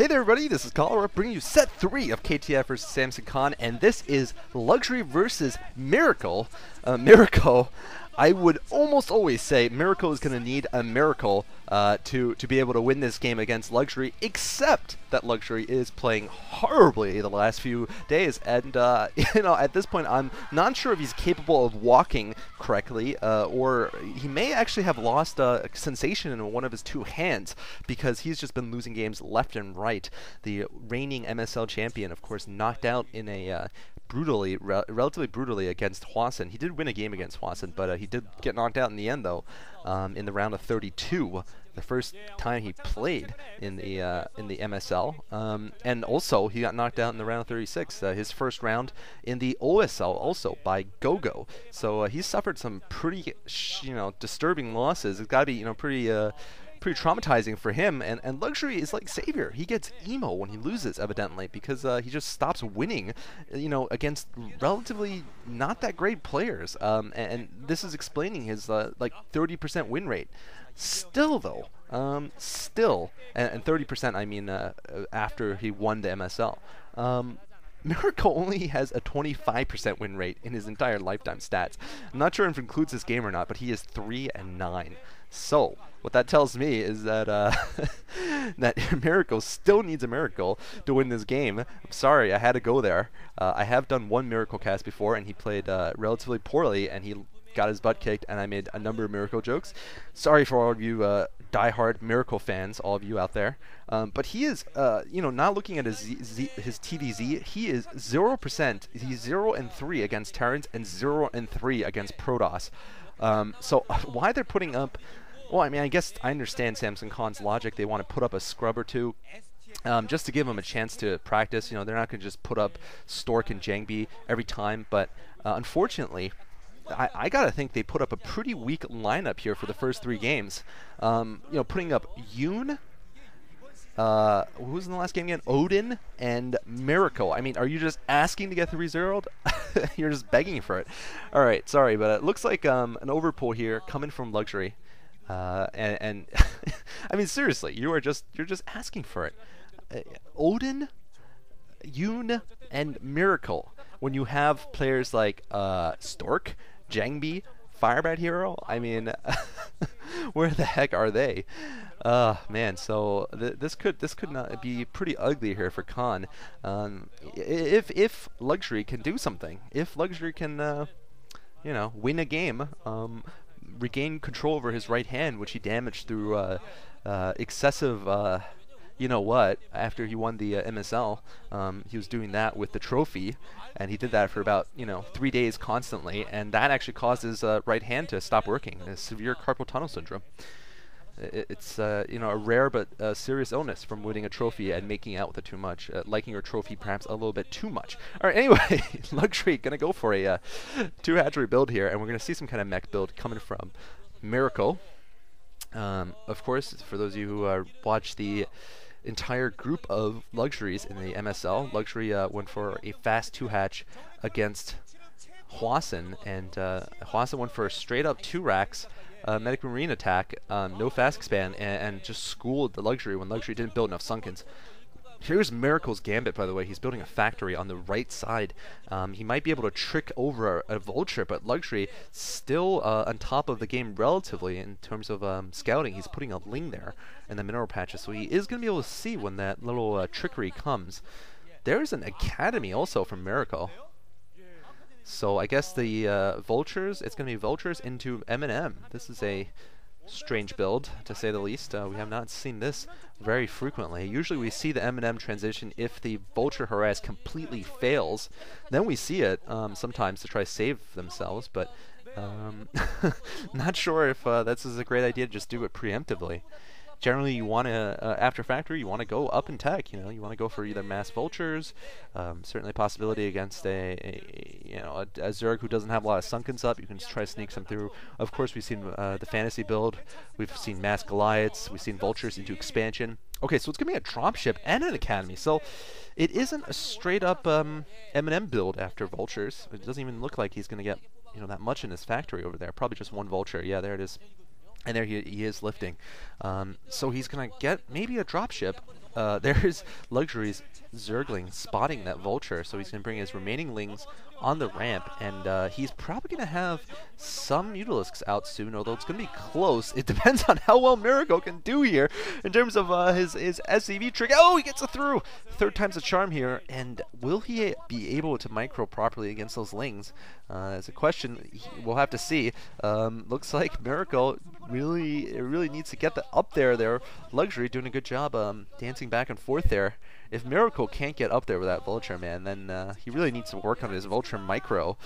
Hey there everybody, this is Cholera bringing you set 3 of KTF versus Samson Khan, and this is Luxury versus Miracle. Miracle, I would almost always say Miracle is going to need a miracle to be able to win this game against Luxury, except that Luxury is playing horribly the last few days, and at this point I'm not sure if he's capable of walking correctly, or he may actually have lost sensation in one of his two hands, because he's just been losing games left and right. The reigning MSL champion, of course, knocked out in a relatively brutally against Hwasun. He did win a game against Hwasun, but he did get knocked out in the end, though, in the round of 32. The first time he played in the MSL, and also he got knocked out in the round of 36. His first round in the OSL, also by Gogo. So he's suffered some pretty, disturbing losses. It's got to be, pretty traumatizing for him, and Luxury is like Savior. He gets emo when he loses, evidently, because he just stops winning, against relatively not that great players, and this is explaining his like 30% win rate. Still though, and 30% I mean after he won the MSL. Miracle only has a 25% win rate in his entire lifetime stats. I'm not sure if it includes this game or not, but he is 3-9. So what that tells me is that that Miracle still needs a miracle to win this game. I'm sorry, I had to go there. I have done one Miracle cast before, and he played relatively poorly, and he got his butt kicked, and I made a number of Miracle jokes. Sorry for all of you diehard Miracle fans, all of you out there. But he is, not looking at his TDZ, he is 0%. He's 0-3 against Terrans and 0-3 against Protoss. So why they're putting up... Well, I mean, I guess I understand Samson Khan's logic. They want to put up a scrub or two, just to give him a chance to practice. They're not going to just put up Stork and Jangbi every time. But unfortunately, I gotta think they put up a pretty weak lineup here for the first 3 games. Putting up Yoon, who was in the last game again? Odin and Miracle. I mean, are you just asking to get 3-0'd? You're just begging for it. All right, sorry, but it looks like an overpull here coming from Luxury. And I mean, seriously, you're just asking for it. Odin, Yoon, and Miracle. When you have players like Stork, Jangbi, Firebat Hero, I mean, where the heck are they? Man, so this could not be pretty ugly here for Khan. If Luxury can do something, if Luxury can, win a game, regain control over his right hand, which he damaged through excessive. After he won the MSL, he was doing that with the trophy, and he did that for about 3 days constantly, and that actually caused his right hand to stop working. A severe carpal tunnel syndrome. It's a rare but serious illness from winning a trophy and making out with it too much, liking your trophy perhaps a little bit too much. All right, anyway, Luxury gonna go for a 2-hatchery build here, and we're gonna see some kind of mech build coming from Miracle. Of course, for those of you who watch the entire group of Luxuries in the MSL, Luxury went for a fast 2-hatch against Hwasun, and Hwasun went for a straight up 2 racks Medic Marine attack, no fast expand, and just schooled the Luxury when Luxury didn't build enough Sunkens. Here's Miracle's gambit, by the way. He's building a factory on the right side. He might be able to trick over a Vulture, but Luxury still on top of the game relatively in terms of scouting. He's putting a Ling there in the mineral patches, so he is going to be able to see when that little trickery comes. There's an Academy also from Miracle. So I guess the Vultures, it's going to be Vultures into M&M. This is a strange build, to say the least. We have not seen this very frequently. Usually we see the M&M transition if the Vulture harass completely fails. Then we see it sometimes to try to save themselves, but not sure if this is a great idea to just do it preemptively. Generally, you want to, after factory, you want to go up in tech. You want to go for either mass Vultures, certainly a possibility against a Zerg who doesn't have a lot of Sunkens up. You can just try to sneak some through. Of course, we've seen the fantasy build. We've seen mass Goliaths. We've seen Vultures into expansion. Okay, so it's going to be a dropship and an Academy. So it isn't a straight up M&M build after Vultures. It doesn't even look like he's going to get that much in his factory over there. Probably just one Vulture. Yeah, there it is. And there he is lifting. So he's going to get maybe a dropship. there's Luxury's Zergling spotting that Vulture, so he's going to bring his remaining Lings on the ramp, and he's probably going to have some Mutalisks out soon, although it's going to be close. It depends on how well Miracle can do here in terms of his SCV trick. Oh, he gets it through! Third time's a charm here, and will he be able to micro properly against those Lings? As a question we'll have to see. Looks like Miracle really needs to get up there. Luxury doing a good job dancing back and forth there. If Miracle can't get up there with that Vulture, man, then he really needs to work on his Vulture micro.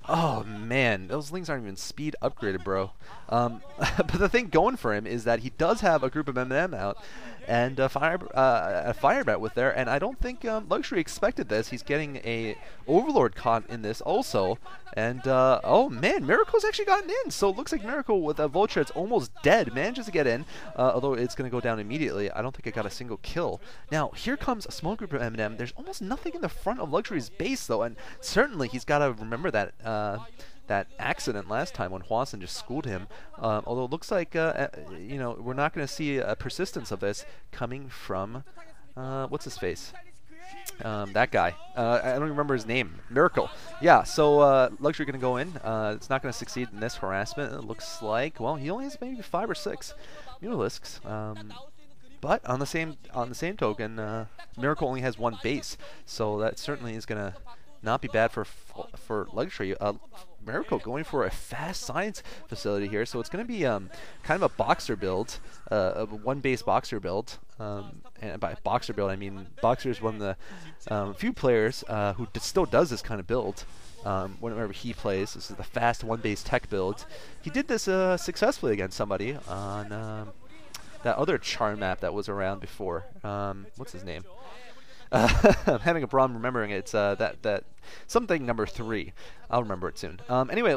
Oh, man, those Lings aren't even speed upgraded, bro. But the thing going for him is that he does have a group of M&M out and a Fire Bat with there, and I don't think Luxury expected this. He's getting a Overlord caught in this also, and oh man, Miracle's actually gotten in, so it looks like Miracle with a Vulture that's almost dead manages to get in, although it's going to go down immediately. I don't think it got a single kill. Now here comes a small group of M&M. There's almost nothing in the front of Luxury's base though, and certainly he's got to remember that that accident last time when Hwason just schooled him. Although it looks like you know, we're not going to see a persistence of this coming from what's his face? That guy. I don't remember his name. Miracle. Yeah, so Luxury going to go in. It's not going to succeed in this harassment. It looks like, well, he only has maybe 5 or 6 Mutalisks. But on the same token, Miracle only has 1 base, so that certainly is going to not be bad for Luxury. Miracle going for a fast science facility here, so it's going to be kind of a boxer build, a 1 base boxer build. And by boxer build, I mean Boxer is one of the few players who still does this kind of build. Whenever he plays, this is the fast 1 base tech build. He did this successfully against somebody on that other charm map that was around before. What's his name? I'm having a problem remembering it. It's that something number 3. I'll remember it soon. Anyway.